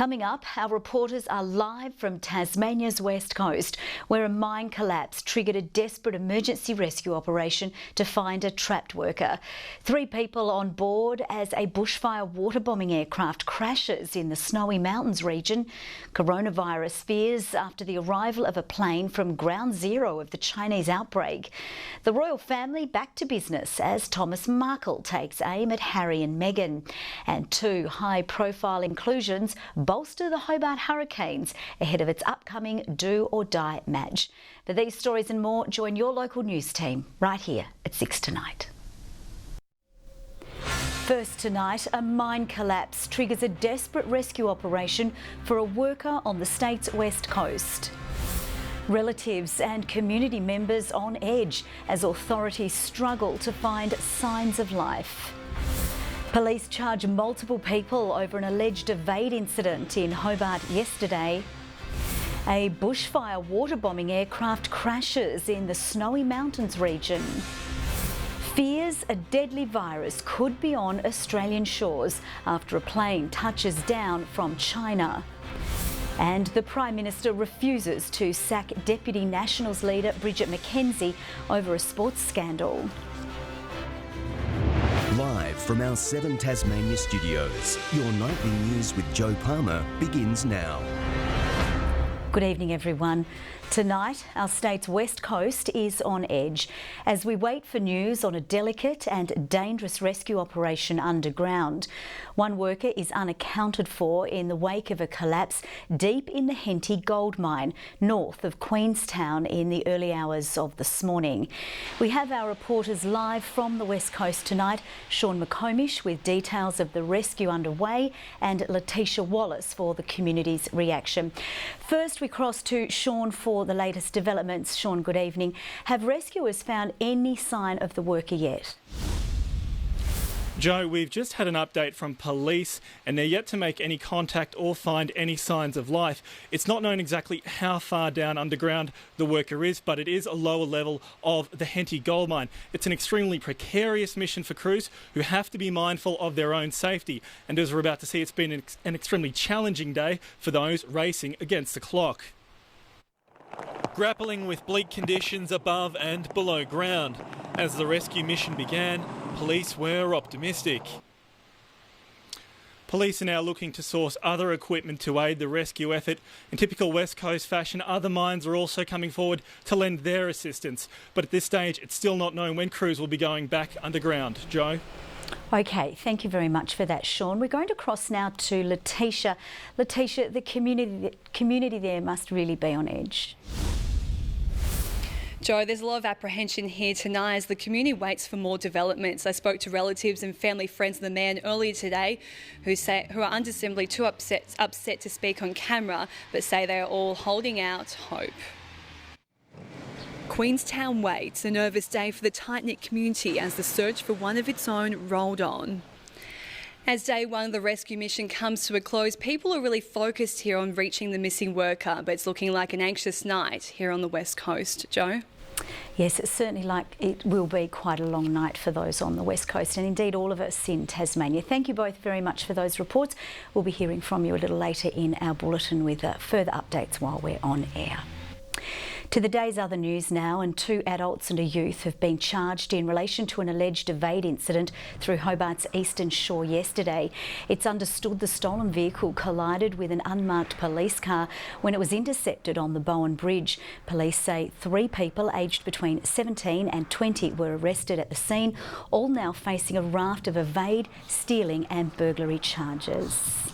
Coming up, our reporters are live from Tasmania's west coast, where a mine collapse triggered a desperate emergency rescue operation to find a trapped worker. 3 people on board as a bushfire waterbombing aircraft crashes in the Snowy Mountains region. Coronavirus fears after the arrival of a plane from ground zero of the Chinese outbreak. The royal family back to business as Thomas Markle takes aim at Harry and Meghan. And 2 high-profile inclusions bolster the Hobart Hurricanes ahead of its upcoming do or die match. For these stories and more, join your local news team right here at 6 tonight. First tonight, a mine collapse triggers a desperate rescue operation for a worker on the state's west coast. Relatives and community members on edge as authorities struggle to find signs of life. Police charge multiple people over an alleged evade incident in Hobart yesterday. A bushfire waterbombing aircraft crashes in the Snowy Mountains region. Fears a deadly virus could be on Australian shores after a plane touches down from China. And the Prime Minister refuses to sack Deputy Nationals leader Bridget McKenzie over a sports scandal. Live from our 7 Tasmania studios, your nightly news with Joe Palmer begins now. Good evening, everyone. Tonight, our state's west coast is on edge as we wait for news on a delicate and dangerous rescue operation underground. One worker is unaccounted for in the wake of a collapse deep in the Henty gold mine, north of Queenstown in the early hours of this morning. We have our reporters live from the west coast tonight, Sean McComish with details of the rescue underway and Letitia Wallace for the community's reaction. First, we cross to Sean for the latest developments. Sean, good evening. Have rescuers found any sign of the worker yet? Joe, we've just had an update from police and they're yet to make any contact or find any signs of life. It's not known exactly how far down underground the worker is, but it is a lower level of the Henty gold mine. It's an extremely precarious mission for crews who have to be mindful of their own safety. And as we're about to see, it's been an extremely challenging day for those racing against the clock. Grappling with bleak conditions above and below ground. As the rescue mission began, police were optimistic. Police are now looking to source other equipment to aid the rescue effort. In typical West Coast fashion, other mines are also coming forward to lend their assistance. But at this stage, it's still not known when crews will be going back underground. Joe? Okay, thank you very much for that, Sean. We're going to cross now to Letitia. Letitia, the community there must really be on edge. Joe, there's a lot of apprehension here tonight as the community waits for more developments. I spoke to relatives and family friends of the man earlier today who are understandably too upset to speak on camera, but say they are all holding out hope. Queenstown waits, a nervous day for the tight-knit community as the search for one of its own rolled on. As day one of the rescue mission comes to a close, people are really focused here on reaching the missing worker, but it's looking like an anxious night here on the west coast. Joe? Yes, it's certainly like it will be quite a long night for those on the west coast and indeed all of us in Tasmania. Thank you both very much for those reports. We'll be hearing from you a little later in our bulletin with further updates while we're on air. To the day's other news now, and 2 adults and a youth have been charged in relation to an alleged evade incident through Hobart's eastern shore yesterday. It's understood the stolen vehicle collided with an unmarked police car when it was intercepted on the Bowen Bridge. Police say 3 people aged between 17 and 20 were arrested at the scene, all now facing a raft of evade, stealing and burglary charges.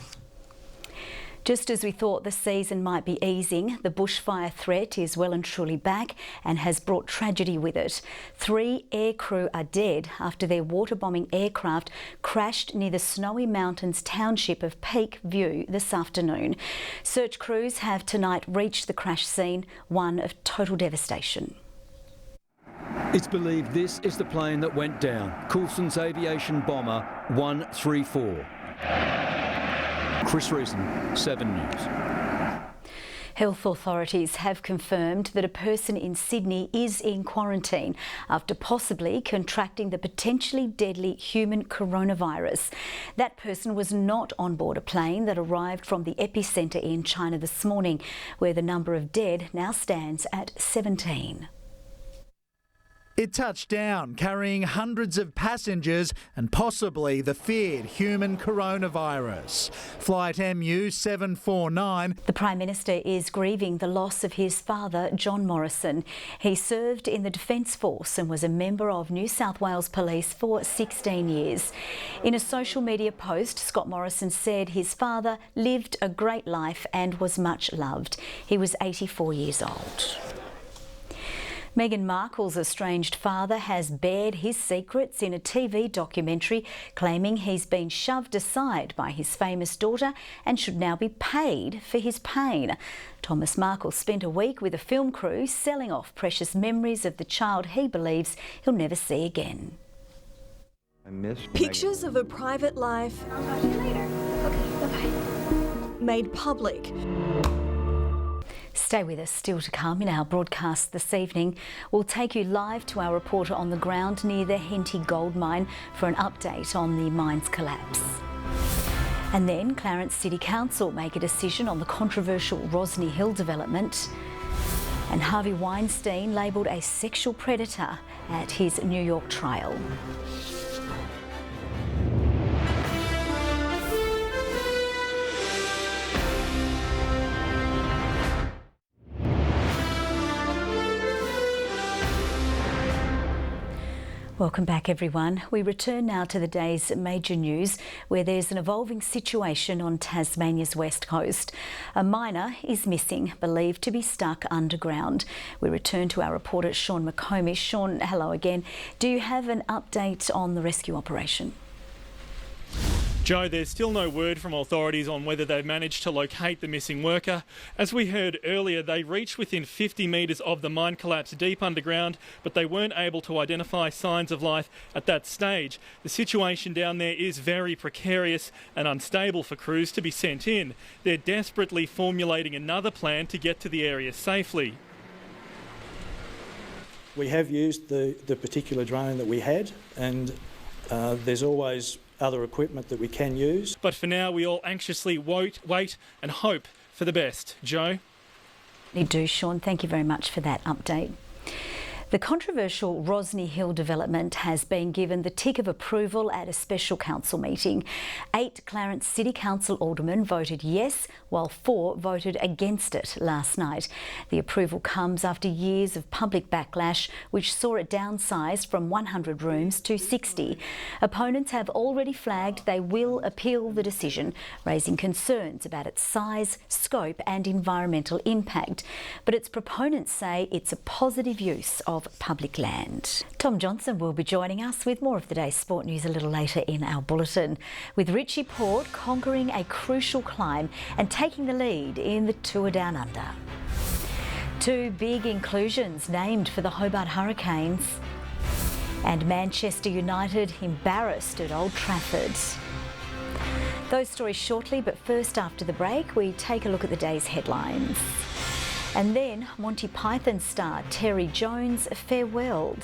Just as we thought the season might be easing, the bushfire threat is well and truly back and has brought tragedy with it. 3 aircrew are dead after their waterbombing aircraft crashed near the Snowy Mountains township of Peak View this afternoon. Search crews have tonight reached the crash scene, one of total devastation. It's believed this is the plane that went down, Coulson's aviation bomber 134. Chris Reason, 7 News. Health authorities have confirmed that a person in Sydney is in quarantine after possibly contracting the potentially deadly human coronavirus. That person was not on board a plane that arrived from the epicentre in China this morning, where the number of dead now stands at 17. It touched down, carrying hundreds of passengers and possibly the feared human coronavirus. Flight MU 749. The Prime Minister is grieving the loss of his father, John Morrison. He served in the Defence Force and was a member of New South Wales Police for 16 years. In a social media post, Scott Morrison said his father lived a great life and was much loved. He was 84 years old. Meghan Markle's estranged father has bared his secrets in a TV documentary, claiming he's been shoved aside by his famous daughter and should now be paid for his pain. Thomas Markle spent a week with a film crew selling off precious memories of the child he believes he'll never see again. Pictures of a private life made public. Stay with us. Still to come in our broadcast this evening, we'll take you live to our reporter on the ground near the Henty gold mine for an update on the mine's collapse. And then Clarence City Council make a decision on the controversial Rosny Hill development. And Harvey Weinstein labelled a sexual predator at his New York trial. Welcome back, everyone. We return now to the day's major news, where there's an evolving situation on Tasmania's west coast. A miner is missing, believed to be stuck underground. We return to our reporter Sean McComish. Sean, hello again. Do you have an update on the rescue operation? Joe, there's still no word from authorities on whether they've managed to locate the missing worker. As we heard earlier, they reached within 50 metres of the mine collapse deep underground, but they weren't able to identify signs of life at that stage. The situation down there is very precarious and unstable for crews to be sent in. They're desperately formulating another plan to get to the area safely. We have used the particular drone that we had, and there's always other equipment that we can use. But for now, we all anxiously wait and hope for the best. Joe? You do, Sean. Thank you very much for that update. The controversial Rosny Hill development has been given the tick of approval at a special council meeting. 8 Clarence City Council aldermen voted yes, while 4 voted against it last night. The approval comes after years of public backlash, which saw it downsized from 100 rooms to 60. Opponents have already flagged they will appeal the decision, raising concerns about its size, scope and environmental impact. But its proponents say it's a positive use of public land. Tom Johnson will be joining us with more of the day's sport news a little later in our bulletin, with Richie Port conquering a crucial climb and taking the lead in the Tour Down Under. 2 big inclusions named for the Hobart Hurricanes, and Manchester United embarrassed at Old Trafford. Those stories shortly, but first after the break we take a look at the day's headlines. And then Monty Python star Terry Jones farewelled.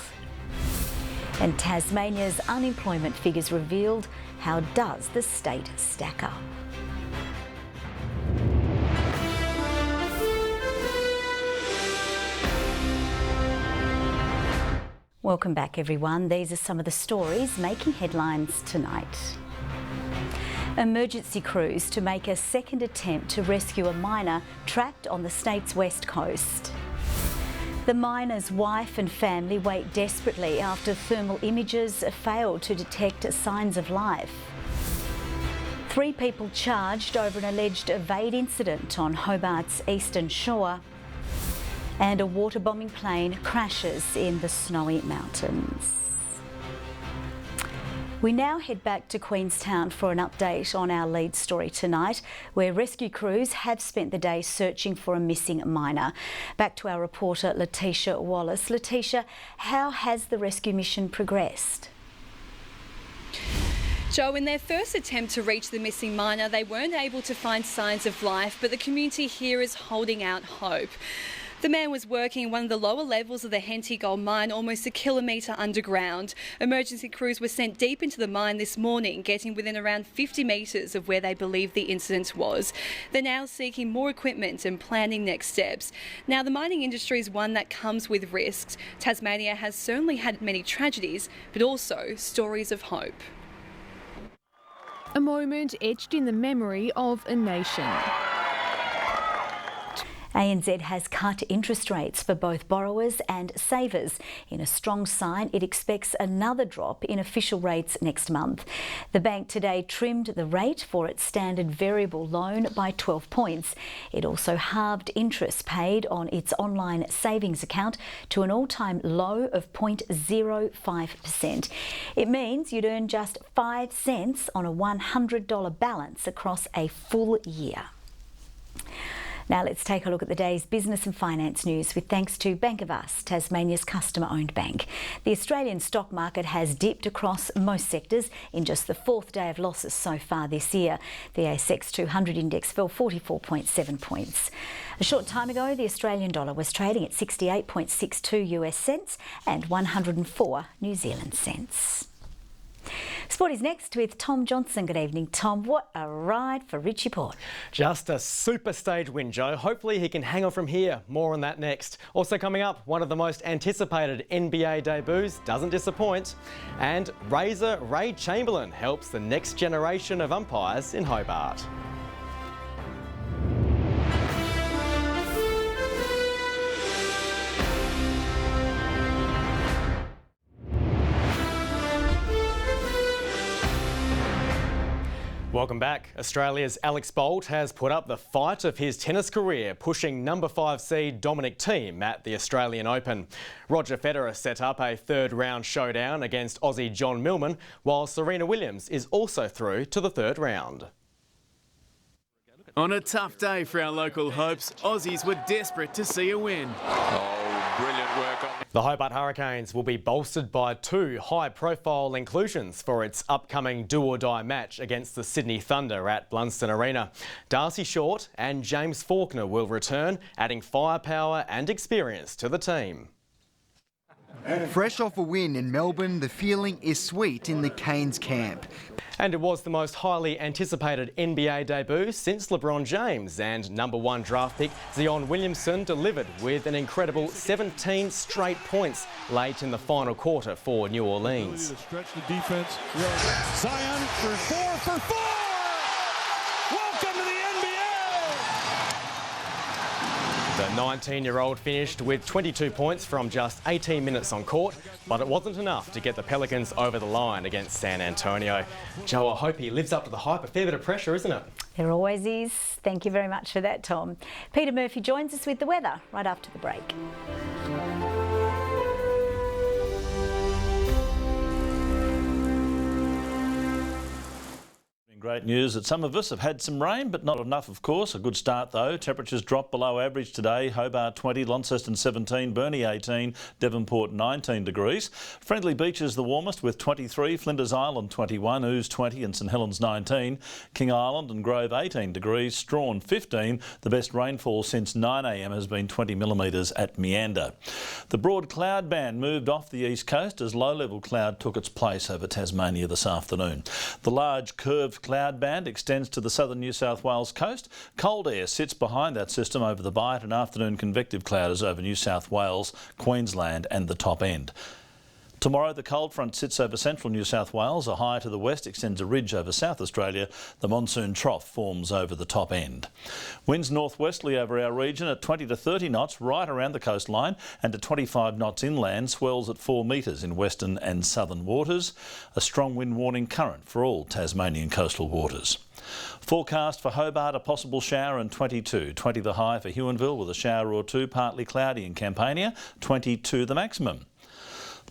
And Tasmania's unemployment figures revealed. How does the state stack up? Welcome back, everyone. These are some of the stories making headlines tonight. Emergency crews to make a second attempt to rescue a miner trapped on the state's west coast. The miner's wife and family wait desperately after thermal images failed to detect signs of life. 3 people charged over an alleged evade incident on Hobart's eastern shore. And a water-bombing plane crashes in the Snowy Mountains. We now head back to Queenstown for an update on our lead story tonight, where rescue crews have spent the day searching for a missing miner. Back to our reporter Letitia Wallace. Letitia, how has the rescue mission progressed? Joe, in their first attempt to reach the missing miner, they weren't able to find signs of life, but the community here is holding out hope. The man was working in one of the lower levels of the Henty Gold mine, almost a kilometre underground. Emergency crews were sent deep into the mine this morning, getting within around 50 metres of where they believe the incident was. They're now seeking more equipment and planning next steps. Now, the mining industry is one that comes with risks. Tasmania has certainly had many tragedies, but also stories of hope. A moment etched in the memory of a nation. ANZ has cut interest rates for both borrowers and savers. In a strong sign, it expects another drop in official rates next month. The bank today trimmed the rate for its standard variable loan by 12 points. It also halved interest paid on its online savings account to an all-time low of 0.05%. It means you'd earn just 5 cents on a $100 balance across a full year. Now let's take a look at the day's business and finance news with thanks to Bank of Us, Tasmania's customer-owned bank. The Australian stock market has dipped across most sectors in just the fourth day of losses so far this year. The ASX 200 index fell 44.7 points. A short time ago, the Australian dollar was trading at 68.62 US cents and 104 New Zealand cents. Sport is next with Tom Johnson. Good evening, Tom. What a ride for Richie Port. Just a super stage win, Joe. Hopefully he can hang on from here. More on that next. Also coming up, one of the most anticipated NBA debuts doesn't disappoint. And Razor Ray Chamberlain helps the next generation of umpires in Hobart. Welcome back. Australia's Alex Bolt has put up the fight of his tennis career, pushing number 5 seed Dominic Thiem at the Australian Open. Roger Federer set up a third round showdown against Aussie John Millman, while Serena Williams is also through to the third round. On a tough day for our local Hopes, Aussies were desperate to see a win. Oh, brilliant work on The Hobart Hurricanes will be bolstered by 2 high-profile inclusions for its upcoming do-or-die match against the Sydney Thunder at Blunston Arena. Darcy Short and James Faulkner will return, adding firepower and experience to the team. Fresh off a win in Melbourne, the feeling is sweet in the Canes camp. And it was the most highly anticipated NBA debut since LeBron James, and number 1 draft pick Zion Williamson delivered with an incredible 17 straight points late in the final quarter for New Orleans. Stretch the defense. Zion for 4 for 4! Welcome to the NBA! The 19-year-old finished with 22 points from just 18 minutes on court, but it wasn't enough to get the Pelicans over the line against San Antonio. Joe, I hope he lives up to the hype. A fair bit of pressure, isn't it? There always is. Thank you very much for that, Tom. Peter Murphy joins us with the weather right after the break. Great news that some of us have had some rain, but not enough, of course. A good start, though. Temperatures dropped below average today. Hobart 20, Launceston 17, Burnie 18, Devonport 19 degrees. Friendly Beach is the warmest with 23, Flinders Island 21, Ouse 20 and St Helens 19, King Island and Grove 18 degrees, Strawn 15. The best rainfall since 9 a.m. has been 20 millimetres at Meander. The broad cloud band moved off the east coast as low-level cloud took its place over Tasmania this afternoon. The large curved cloud band extends to the southern New South Wales coast. Cold air sits behind that system over the Bight, and afternoon convective cloud is over New South Wales, Queensland and the top end. Tomorrow the cold front sits over central New South Wales. A high to the west extends a ridge over South Australia. The monsoon trough forms over the top end. Winds northwesterly over our region at 20 to 30 knots right around the coastline, and to 25 knots inland. Swells at 4 metres in western and southern waters. A strong wind warning current for all Tasmanian coastal waters. Forecast for Hobart, a possible shower and 22. 20 the high for Huonville with a shower or 2. Partly cloudy in Campania. 22 the maximum.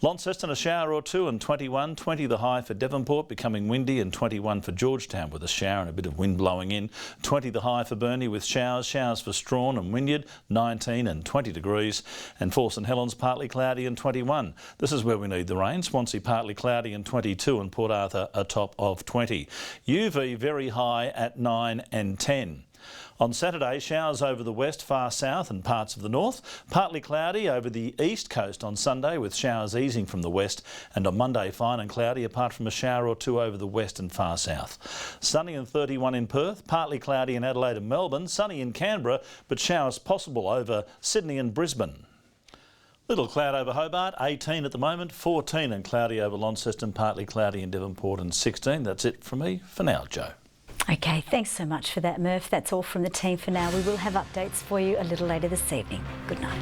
Launceston a shower or two and 21, 20 the high for Devonport, becoming windy, and 21 for Georgetown with a shower and a bit of wind blowing in. 20 the high for Burnie with showers for Strawn and Wynyard, 19 and 20 degrees. And for St Helens partly cloudy and 21. This is where we need the rain. Swansea partly cloudy and 22, and Port Arthur a top of 20. UV very high at 9 and 10. On Saturday, showers over the west, far south and parts of the north. Partly cloudy over the east coast on Sunday with showers easing from the west. And on Monday, fine and cloudy apart from a shower or two over the west and far south. Sunny and 31 in Perth. Partly cloudy in Adelaide and Melbourne. Sunny in Canberra, but showers possible over Sydney and Brisbane. Little cloud over Hobart, 18 at the moment. 14 and cloudy over Launceston. Partly cloudy in Devonport and 16. That's it from me for now, Joe. Okay, thanks so much for that, Murph. That's all from the team for now. We will have updates for you a little later this evening. Good night.